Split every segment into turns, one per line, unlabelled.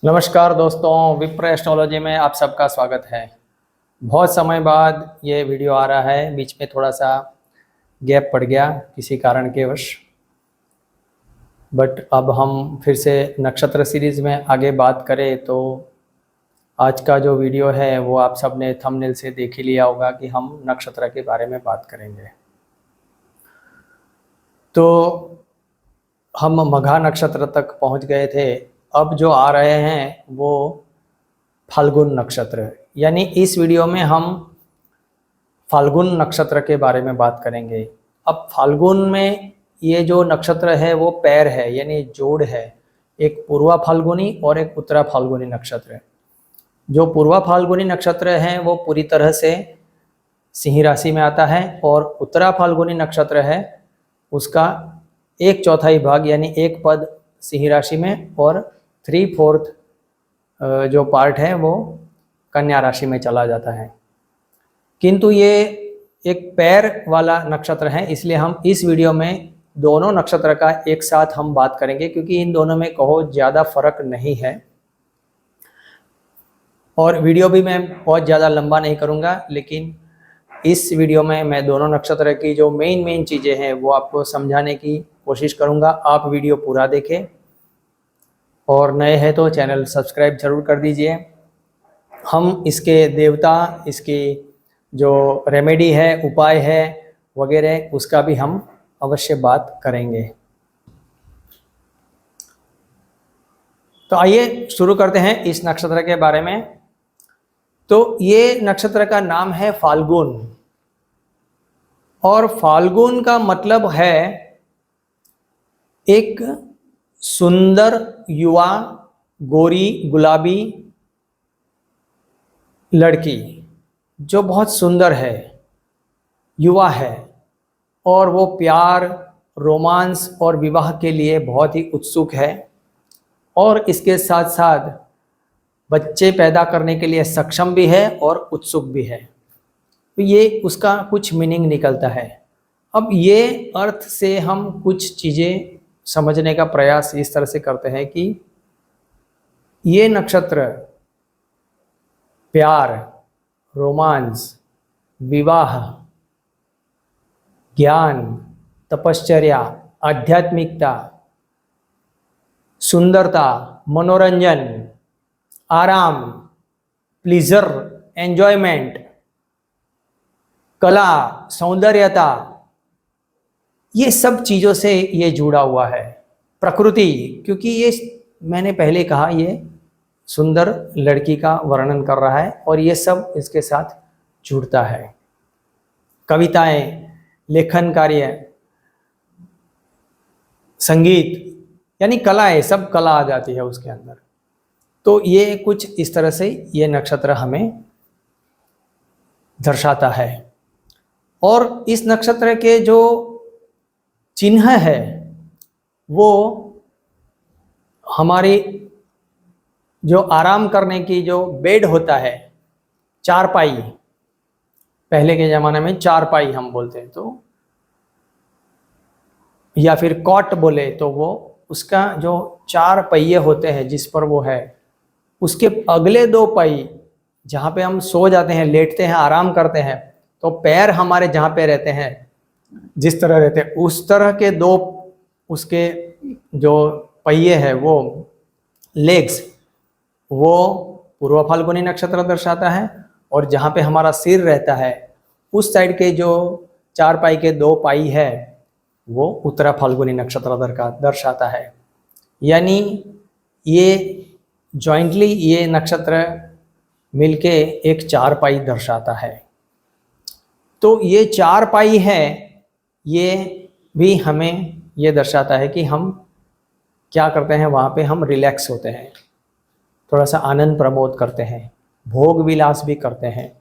नमस्कार दोस्तों, विप्र एस्ट्रोलॉजी में आप सबका स्वागत है। बहुत समय बाद ये वीडियो आ रहा है। बीच में थोड़ा सा गैप पड़ गया किसी कारण के वश, बट अब हम फिर से नक्षत्र सीरीज़ में आगे बात करें तो आज का जो वीडियो है वो आप सब ने थंबनेल से देख ही लिया होगा कि हम नक्षत्र के बारे में बात करेंगे। तो हम मघा नक्षत्र तक पहुंच गए थे। अब जो आ रहे हैं वो फाल्गुन नक्षत्र, यानी इस वीडियो में हम फाल्गुन नक्षत्र के बारे में बात करेंगे। अब फाल्गुन में ये जो नक्षत्र है वो पैर है, यानी जोड़ है। एक पूर्वा फाल्गुनी और एक उत्तरा फाल्गुनी नक्षत्र। जो पूर्वा फाल्गुनी नक्षत्र है वो पूरी तरह से सिंह राशि में आता है, और उत्तरा फाल्गुनी नक्षत्र है उसका 1/4 भाग यानी एक पद सिंह राशि में और 3/4 जो पार्ट है वो कन्या राशि में चला जाता है। किंतु ये एक पैर वाला नक्षत्र है, इसलिए हम इस वीडियो में दोनों नक्षत्र का एक साथ हम बात करेंगे, क्योंकि इन दोनों में कहो ज़्यादा फर्क नहीं है। और वीडियो भी मैं बहुत ज़्यादा लंबा नहीं करूँगा, लेकिन इस वीडियो में मैं दोनों नक्षत्र की जो मेन चीज़ें हैं वो आपको समझाने की कोशिश करूँगा। आप वीडियो पूरा देखें, और नए हैं तो चैनल सब्सक्राइब जरूर कर दीजिए। हम इसके देवता, इसकी जो रेमेडी है, उपाय है वगैरह, उसका भी हम अवश्य बात करेंगे। तो आइए शुरू करते हैं इस नक्षत्र के बारे में। तो ये नक्षत्र का नाम है फाल्गुन, और फाल्गुन का मतलब है एक सुंदर युवा गोरी गुलाबी लड़की जो बहुत सुंदर है, युवा है, और वो प्यार, रोमांस और विवाह के लिए बहुत ही उत्सुक है, और इसके साथ साथ बच्चे पैदा करने के लिए सक्षम भी है और उत्सुक भी है। तो ये उसका कुछ मीनिंग निकलता है। अब ये अर्थ से हम कुछ चीज़ें समझने का प्रयास इस तरह से करते हैं कि ये नक्षत्र प्यार, रोमांस, विवाह, ज्ञान, तपश्चर्या, आध्यात्मिकता, सुंदरता, मनोरंजन, आराम, प्लीजर, एंजॉयमेंट, कला, सौंदर्यता, ये सब चीज़ों से ये जुड़ा हुआ है। प्रकृति, क्योंकि ये मैंने पहले कहा ये सुंदर लड़की का वर्णन कर रहा है, और ये सब इसके साथ जुड़ता है। कविताएं, लेखन कार्य, संगीत, यानी कलाएं, सब कला आ जाती है उसके अंदर। तो ये कुछ इस तरह से ये नक्षत्र हमें दर्शाता है। और इस नक्षत्र के जो चिन्ह है वो हमारी जो आराम करने की जो बेड होता है, चारपाई, पहले के ज़माने में चारपाई हम बोलते हैं, तो या फिर कॉट बोले तो वो उसका जो 4 पहिए होते हैं जिस पर वो है, उसके अगले 2 पाई जहाँ पे हम सो जाते हैं, लेटते हैं, आराम करते हैं, तो पैर हमारे जहाँ पे रहते हैं, जिस तरह रहते हैं, उस तरह के 2 उसके जो पहिए हैं, वो लेग्स, वो पूर्व फाल्गुनी नक्षत्र दर्शाता है। और जहाँ पे हमारा सिर रहता है उस साइड के जो 4 पाई के 2 पाई है वो उत्तरा फाल्गुनी नक्षत्र दर्शाता है। यानी ये जॉइंटली ये नक्षत्र मिलके एक 4 पाई दर्शाता है। तो ये 4 पाई है, ये भी हमें ये दर्शाता है कि हम क्या करते हैं, वहाँ पे हम रिलैक्स होते हैं, थोड़ा सा आनंद प्रमोद करते हैं, भोग विलास भी करते हैं,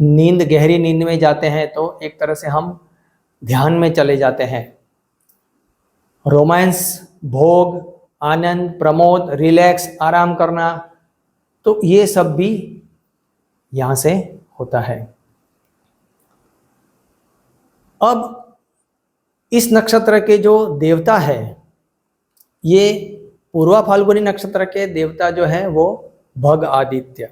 नींद, गहरी नींद में जाते हैं तो एक तरह से हम ध्यान में चले जाते हैं। रोमांस, भोग, आनंद, प्रमोद, रिलैक्स, आराम करना, तो ये सब भी यहाँ से होता है। अब इस नक्षत्र के जो देवता है, ये पूर्वा फाल्गुनी नक्षत्र के देवता जो है वो भग आदित्य,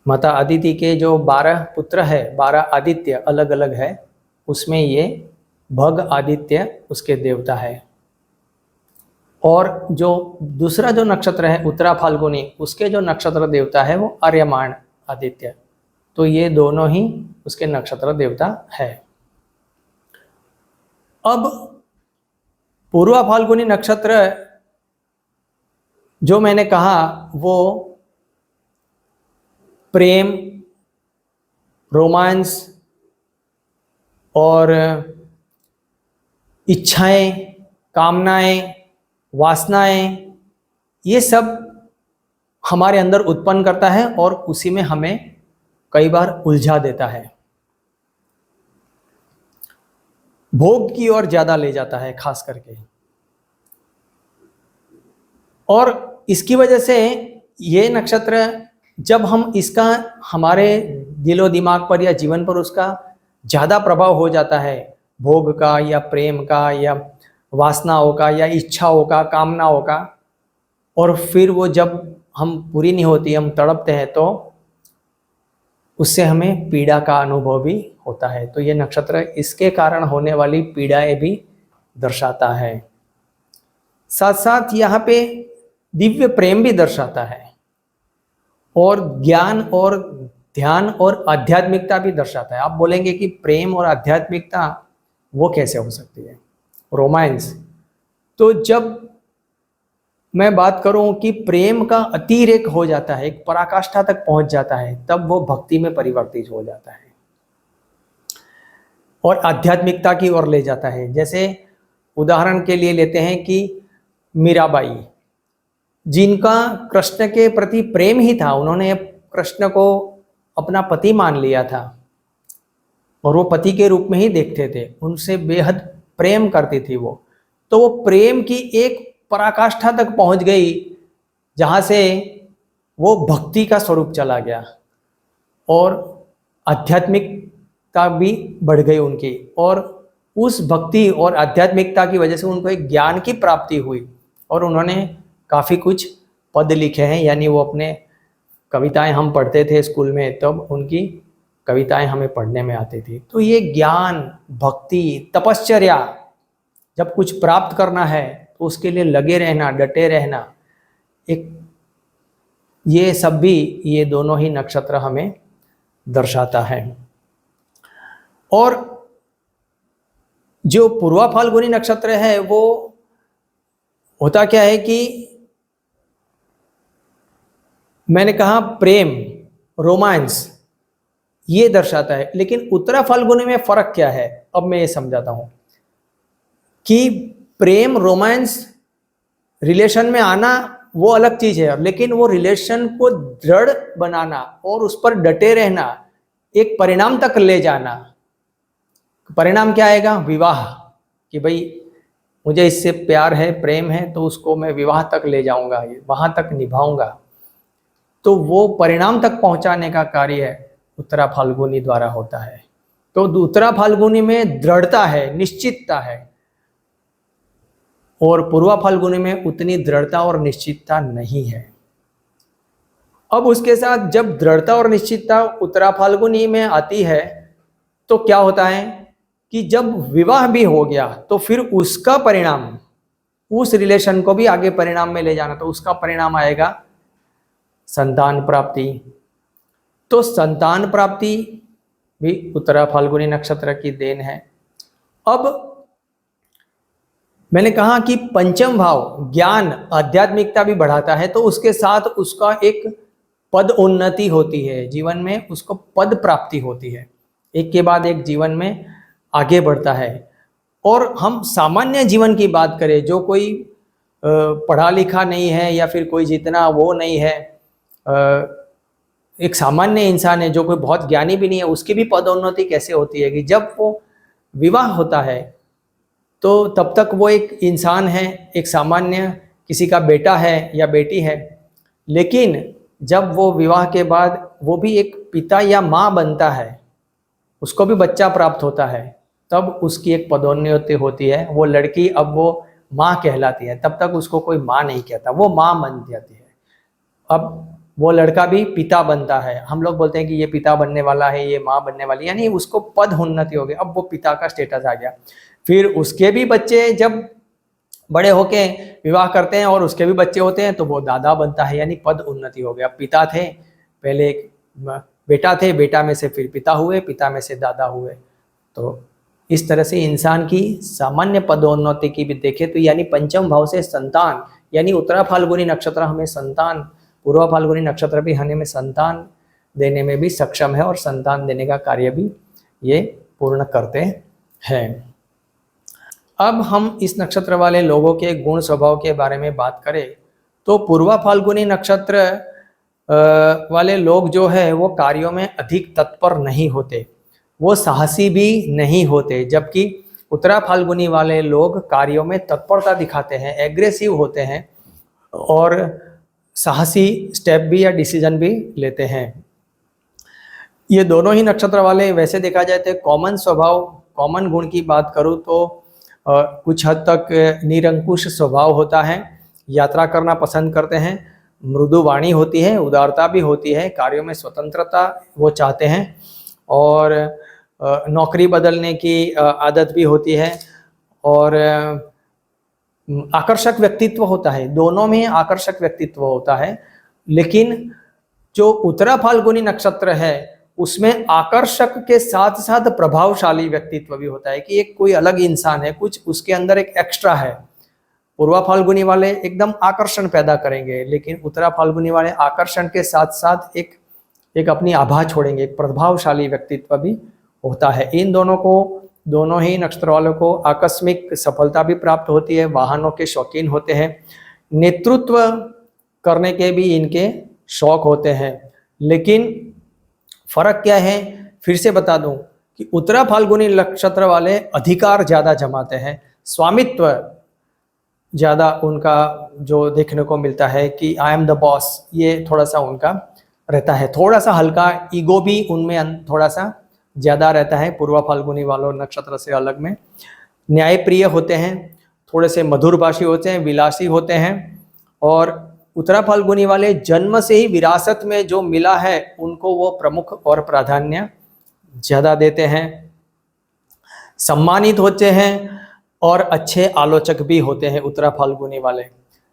माता अदिति के जो 12 पुत्र है, 12 आदित्य अलग अलग है, उसमें ये भग आदित्य उसके देवता है। और जो दूसरा जो नक्षत्र है उत्तरा फाल्गुनी, उसके जो नक्षत्र देवता है वो आर्यमान आदित्य। तो ये दोनों ही उसके नक्षत्र देवता है। अब पूर्वा फाल्गुनी नक्षत्र जो मैंने कहा वो प्रेम, रोमांस और इच्छाएं, कामनाएं, वासनाएं, ये सब हमारे अंदर उत्पन्न करता है और उसी में हमें कई बार उलझा देता है, भोग की ओर ज्यादा ले जाता है खास करके। और इसकी वजह से ये नक्षत्र जब हम इसका हमारे दिलो दिमाग पर या जीवन पर उसका ज़्यादा प्रभाव हो जाता है, भोग का या प्रेम का या वासनाओं का या इच्छाओं का, कामनाओं का, और फिर वो जब हम पूरी नहीं होती, हम तड़पते हैं, तो उससे हमें पीड़ा का अनुभव भी होता है। तो ये नक्षत्र इसके कारण होने वाली पीड़ाएं भी दर्शाता है। साथ साथ यहाँ पे दिव्य प्रेम भी दर्शाता है और ज्ञान और ध्यान और आध्यात्मिकता भी दर्शाता है। आप बोलेंगे कि प्रेम और आध्यात्मिकता वो कैसे हो सकती है, रोमांस? तो जब मैं बात करूं कि प्रेम का अतिरेक हो जाता है, एक पराकाष्ठा तक पहुंच जाता है, तब वो भक्ति में परिवर्तित हो जाता है और आध्यात्मिकता की ओर ले जाता है। जैसे उदाहरण के लिए लेते हैं कि मीराबाई, जिनका कृष्ण के प्रति प्रेम ही था, उन्होंने कृष्ण को अपना पति मान लिया था और वो पति के रूप में ही देखते थे, उनसे बेहद प्रेम करती थी वो। तो वो प्रेम की एक पराकाष्ठा तक पहुंच गई जहां से वो भक्ति का स्वरूप चला गया और आध्यात्मिकता भी बढ़ गई उनकी, और उस भक्ति और आध्यात्मिकता की वजह से उनको एक ज्ञान की प्राप्ति हुई और उन्होंने काफ़ी कुछ पद लिखे हैं। यानी वो अपने कविताएं हम पढ़ते थे स्कूल में, तब उनकी कविताएं हमें पढ़ने में आती थी। तो ये ज्ञान, भक्ति, तपश्चर्या, जब कुछ प्राप्त करना है तो उसके लिए लगे रहना, डटे रहना, एक ये सब भी ये दोनों ही नक्षत्र हमें दर्शाता है। और जो पूर्वा फाल्गुनी नक्षत्र है वो होता क्या है कि मैंने कहा प्रेम, रोमांस ये दर्शाता है, लेकिन उत्तरा फाल्गुनी में फर्क क्या है, अब मैं ये समझाता हूं कि प्रेम, रोमांस, रिलेशन में आना वो अलग चीज है, लेकिन वो रिलेशन को दृढ़ बनाना और उस पर डटे रहना, एक परिणाम तक ले जाना। परिणाम क्या आएगा? विवाह, कि भाई मुझे इससे प्यार है, प्रेम है, तो उसको मैं विवाह तक ले जाऊंगा, वहां तक निभाऊंगा। तो वो परिणाम तक पहुंचाने का कार्य उत्तरा फाल्गुनी द्वारा होता है। तो उत्तरा फाल्गुनी में दृढ़ता है, निश्चितता है, और पूर्वा फाल्गुनी में उतनी दृढ़ता और निश्चितता नहीं है। अब उसके साथ जब दृढ़ता और निश्चितता उत्तरा फाल्गुनी में आती है तो क्या होता है कि जब विवाह भी हो गया तो फिर उसका परिणाम, उस रिलेशन को भी आगे परिणाम में ले जाना, तो उसका परिणाम आएगा संतान प्राप्ति। तो संतान प्राप्ति भी उत्तरा फाल्गुनी नक्षत्र की देन है। अब मैंने कहा कि पंचम भाव ज्ञान, आध्यात्मिकता भी बढ़ाता है, तो उसके साथ उसका एक पद उन्नति होती है, जीवन में उसको पद प्राप्ति होती है, एक के बाद एक जीवन में आगे बढ़ता है। और हम सामान्य जीवन की बात करें, जो कोई पढ़ा लिखा नहीं है या फिर कोई जितना वो नहीं है, एक सामान्य इंसान है जो कोई बहुत ज्ञानी भी नहीं है, उसकी भी पदोन्नति कैसे होती है कि जब वो विवाह होता है तो तब तक वो एक इंसान है, एक सामान्य किसी का बेटा है या बेटी है, लेकिन जब वो विवाह के बाद वो भी एक पिता या माँ बनता है, उसको भी बच्चा प्राप्त होता है, तब उसकी एक पदोन्नति होती है। वो लड़की अब वो माँ कहलाती है, तब तक उसको कोई माँ नहीं कहता, वो माँ बन जाती है। अब वो लड़का भी पिता बनता है, हम लोग बोलते हैं कि ये पिता बनने वाला है, ये माँ बनने वाली है, यानी उसको पद उन्नति हो गई, अब वो पिता का स्टेटस आ गया। फिर उसके भी बच्चे जब बड़े होके विवाह करते हैं और उसके भी बच्चे होते हैं तो वो दादा बनता है, यानी पद उन्नति हो गया। पिता थे, पहले एक बेटा थे, बेटा में से फिर पिता हुए, पिता में से दादा हुए। तो इस तरह से इंसान की सामान्य पदोन्नति की भी देखें तो यानी पंचम भाव से संतान, यानी उत्तरा फाल्गुनी नक्षत्र हमें संतान, पूर्व फाल्गुनी नक्षत्र भी हमें संतान देने में भी सक्षम है और संतान देने का कार्य भी ये पूर्ण करते हैं। अब हम इस नक्षत्र वाले लोगों के गुण स्वभाव के बारे में बात करें तो पूर्व फाल्गुनी नक्षत्र वाले लोग जो है वो कार्यों में अधिक तत्पर नहीं होते, वो साहसी भी नहीं होते, जबकि उत्तरा फाल्गुनी वाले लोग कार्यों में तत्परता दिखाते हैं, एग्रेसिव होते हैं और साहसी स्टेप भी या डिसीजन भी लेते हैं। ये दोनों ही नक्षत्र वाले वैसे देखा जाए तो कॉमन स्वभाव, कॉमन गुण की बात करूँ तो कुछ हद तक निरंकुश स्वभाव होता है, यात्रा करना पसंद करते हैं, मृदु वाणी होती है, उदारता भी होती है, कार्यों में स्वतंत्रता वो चाहते हैं और नौकरी बदलने की आदत भी होती है और आकर्षक व्यक्तित्व होता है, दोनों में आकर्षक व्यक्तित्व होता है। लेकिन जो उत्तरा फाल्गुनी नक्षत्र है उसमें आकर्षक के साथ साथ प्रभावशाली व्यक्तित्व भी होता है कि एक कोई अलग इंसान है, कुछ उसके अंदर एक एक्स्ट्रा है। पूर्वा फाल्गुनी वाले एकदम आकर्षण पैदा करेंगे, लेकिन उत्तरा फाल्गुनी वाले आकर्षण के साथ साथ एक अपनी आभा छोड़ेंगे, एक प्रभावशाली व्यक्तित्व भी होता है। इन दोनों को, दोनों ही नक्षत्र वालों को आकस्मिक सफलता भी प्राप्त होती है, वाहनों के शौकीन होते हैं, नेतृत्व करने के भी इनके शौक होते हैं। लेकिन फर्क क्या है, फिर से बता दूं कि उत्तरा फाल्गुनी नक्षत्र वाले अधिकार ज्यादा जमाते हैं, स्वामित्व ज्यादा उनका जो देखने को मिलता है कि आई एम द बॉस, ये थोड़ा सा उनका रहता है, थोड़ा सा हल्का ईगो भी उनमें थोड़ा सा ज्यादा रहता है पूर्वा फाल्गुनी वालों नक्षत्र से अलग में। न्यायप्रिय होते हैं, थोड़े से मधुरभाषी होते हैं, विलासी होते हैं और उत्तरा फाल्गुनी वाले जन्म से ही विरासत में जो मिला है उनको वो प्रमुख और प्राधान्य ज्यादा देते हैं, सम्मानित होते हैं और अच्छे आलोचक भी होते हैं उत्तरा फाल्गुनी वाले।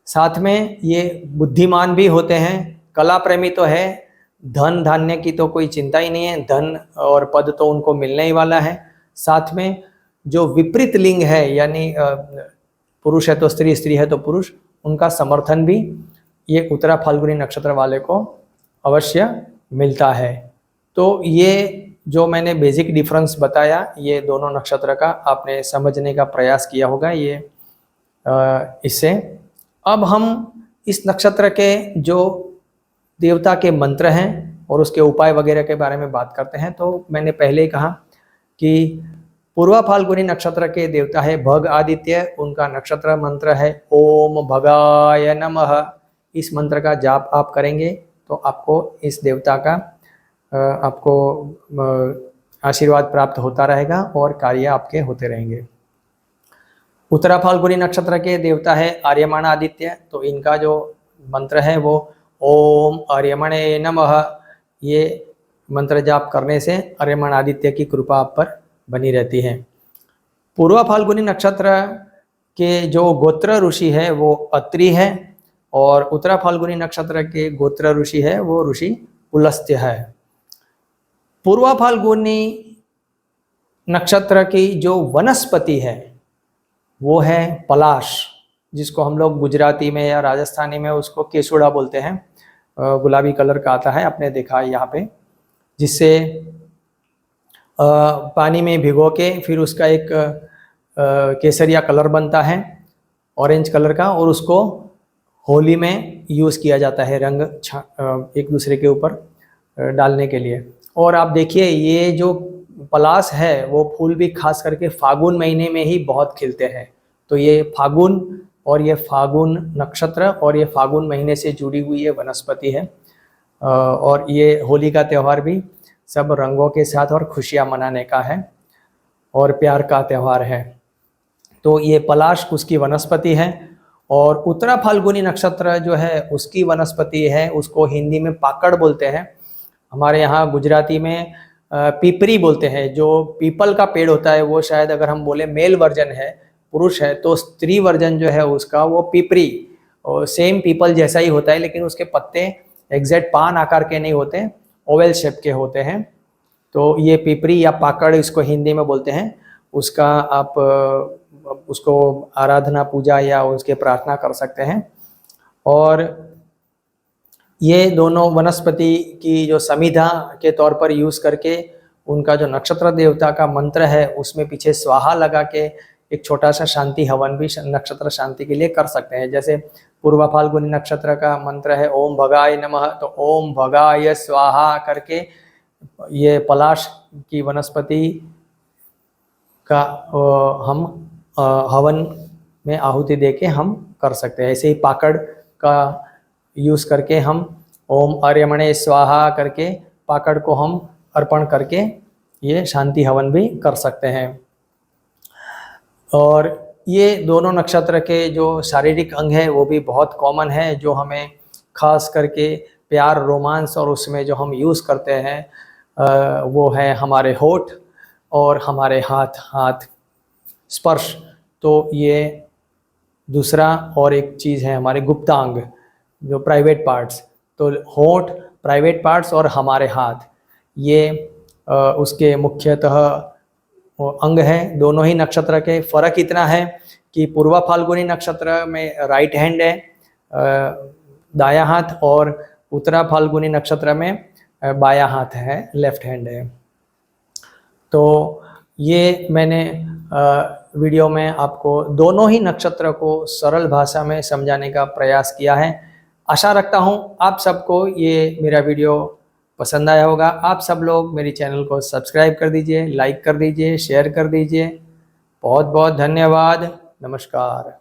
साथ में ये बुद्धिमान भी होते हैं, कला प्रेमी तो है, धन धान्य की तो कोई चिंता ही नहीं है, धन और पद तो उनको मिलने ही वाला है। साथ में जो विपरीत लिंग है यानी पुरुष है तो स्त्री, स्त्री है तो पुरुष, उनका समर्थन भी ये उत्तरा फाल्गुनी नक्षत्र वाले को अवश्य मिलता है। तो ये जो मैंने बेसिक डिफरेंस बताया ये दोनों नक्षत्र का, आपने समझने का प्रयास किया होगा ये इससे। अब हम इस नक्षत्र के जो देवता के मंत्र हैं और उसके उपाय वगैरह के बारे में बात करते हैं। तो मैंने पहले ही कहा कि पूर्वा फाल्गुनी नक्षत्र के देवता है भग आदित्य, उनका नक्षत्र मंत्र है ओम भगाय नमः। इस मंत्र का जाप आप करेंगे तो आपको इस देवता का आपको आशीर्वाद प्राप्त होता रहेगा और कार्य आपके होते रहेंगे। उत्तरा फाल्गुनी नक्षत्र के देवता है आर्यमण आदित्य, तो इनका जो मंत्र है वो ओम आर्यमणे नमः। ये मंत्र जाप करने से आर्यमण आदित्य की कृपा आप पर बनी रहती है। पूर्वा फाल्गुनी नक्षत्र के जो गोत्र ऋषि है वो अत्रि है और उत्तरा फाल्गुनी नक्षत्र के गोत्र ऋषि है वो ऋषि पुलस्त्य है। पूर्वा फाल्गुनी नक्षत्र की जो वनस्पति है वो है पलाश, जिसको हम लोग गुजराती में या राजस्थानी में उसको केसुड़ा बोलते हैं, गुलाबी कलर का आता है, आपने देखा है यहाँ पे, जिससे पानी में भिगो के फिर उसका एक केसरिया कलर बनता है ऑरेंज कलर का, और उसको होली में यूज़ किया जाता है रंग एक दूसरे के ऊपर डालने के लिए। और आप देखिए ये जो पलाश है वो फूल भी खास करके फागुन महीने में ही बहुत खिलते हैं। तो ये फागुन और ये फागुन नक्षत्र और ये फागुन महीने से जुड़ी हुई ये वनस्पति है और ये होली का त्यौहार भी सब रंगों के साथ और खुशियाँ मनाने का है और प्यार का त्यौहार है। तो ये पलाश उसकी वनस्पति है। और उत्तरा फाल्गुनी नक्षत्र जो है उसकी वनस्पति है, उसको हिंदी में पाकड़ बोलते हैं, हमारे यहाँ गुजराती में पीपरी बोलते हैं। जो पीपल का पेड़ होता है वो शायद अगर हम बोले मेल वर्जन है, पुरुष है, तो स्त्री वर्जन जो है उसका वो पीपरी, और सेम पीपल जैसा ही होता है, लेकिन उसके पत्ते एग्जैक्ट पान आकार के नहीं होते, ओवल शेप के होते हैं। तो ये पीपरी या पाकड़ इसको हिंदी में बोलते हैं। उसका आप उसको आराधना पूजा या उसके प्रार्थना कर सकते हैं। और ये दोनों वनस्पति की जो समिधा के तौर पर यूज़ करके उनका जो नक्षत्र देवता का मंत्र है उसमें पीछे स्वाहा लगा के एक छोटा सा शांति हवन भी नक्षत्र शांति के लिए कर सकते हैं। जैसे पूर्वा फाल्गुनी नक्षत्र का मंत्र है ओम भगाय नमः, तो ओम भगाय स्वाहा करके ये पलाश की वनस्पति का हम हवन में आहुति देके हम कर सकते हैं। ऐसे ही पाकड़ का यूज़ करके हम ओम आर्यमणे स्वाहा करके पाकड़ को हम अर्पण करके ये शांति हवन भी कर सकते हैं। और ये दोनों नक्षत्र के जो शारीरिक अंग है वो भी बहुत कॉमन है, जो हमें खास करके प्यार, रोमांस और उसमें जो हम यूज़ करते हैं वो है हमारे होठ और हमारे हाथ स्पर्श। तो ये दूसरा और एक चीज़ है हमारे गुप्तांग, जो प्राइवेट पार्ट्स। तो होठ, प्राइवेट पार्ट्स और हमारे हाथ, ये उसके मुख्यतः अंग हैं दोनों ही नक्षत्र के। फर्क इतना है कि पूर्वा फाल्गुनी नक्षत्र में राइट हैंड है, दायां हाथ, और उत्तरा फाल्गुनी नक्षत्र में बायां हाथ है, लेफ्ट हैंड है। तो ये मैंने वीडियो में आपको दोनों ही नक्षत्र को सरल भाषा में समझाने का प्रयास किया है। आशा रखता हूँ आप सबको ये मेरा वीडियो पसंद आया होगा। आप सब लोग मेरी चैनल को सब्सक्राइब कर दीजिए, लाइक कर दीजिए, शेयर कर दीजिए। बहुत बहुत धन्यवाद। नमस्कार।